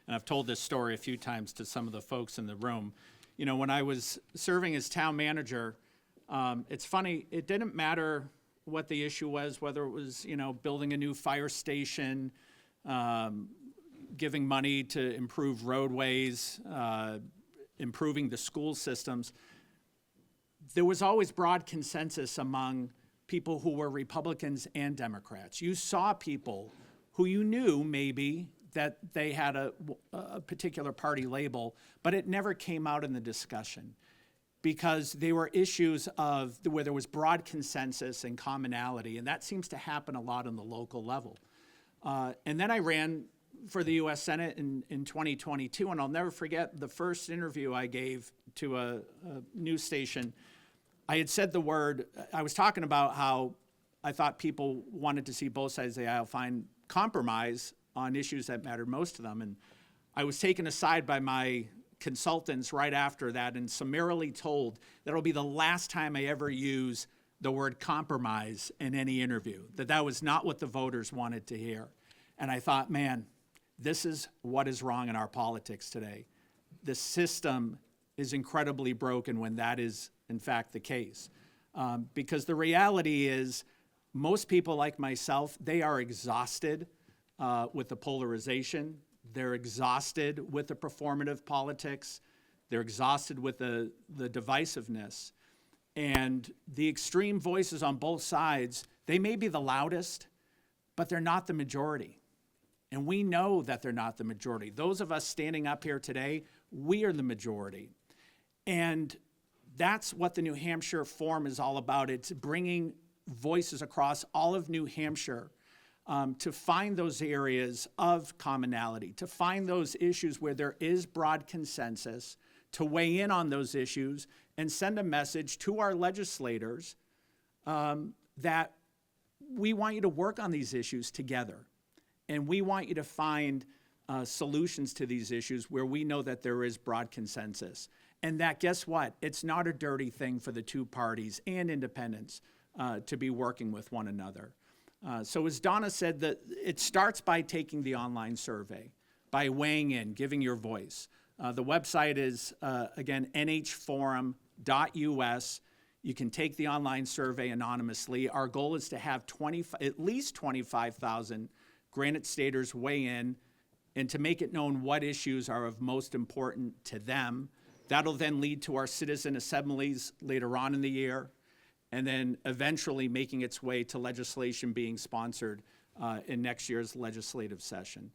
and I've told this story a few times to some of the folks in the room. You know, when I was serving as town manager, it's funny, it didn't matter what the issue was, whether it was, you know, building a new fire station, giving money to improve roadways, improving the school systems. There was always broad consensus among people who were Republicans and Democrats. You saw people who you knew maybe that they had a particular party label, but it never came out in the discussion because they were issues of where there was broad consensus and commonality, and that seems to happen a lot on the local level. And then I ran for the U.S. Senate in 2022, and I'll never forget the first interview I gave to a news station. I had said the word, I was talking about how I thought people wanted to see both sides of the aisle find compromise on issues that mattered most to them. And I was taken aside by my consultants right after that and summarily told that it'll be the last time I ever use the word compromise in any interview, that was not what the voters wanted to hear. And I thought, man, this is what is wrong in our politics today. The system is incredibly broken when that is, in fact, the case. Because the reality is most people like myself, they are exhausted with the polarization. They're exhausted with the performative politics. They're exhausted with the divisiveness. And the extreme voices on both sides, they may be the loudest, but they're not the majority. And we know that they're not the majority. Those of us standing up here today, we are the majority. And that's what the New Hampshire Forum is all about. It's bringing voices across all of New Hampshire to find those areas of commonality, to find those issues where there is broad consensus, to weigh in on those issues and send a message to our legislators that we want you to work on these issues together. And we want you to find solutions to these issues where we know that there is broad consensus. And that, guess what? It's not a dirty thing for the two parties and independents to be working with one another. So as Donna said, that it starts by taking the online survey, by weighing in, giving your voice. The website is, again, nhforum.us. You can take the online survey anonymously. Our goal is to have at least 25,000 Granite Staters weigh in and to make it known what issues are of most important to them. That'll then lead to our citizen assemblies later on in the year, and then eventually making its way to legislation being sponsored in next year's legislative session.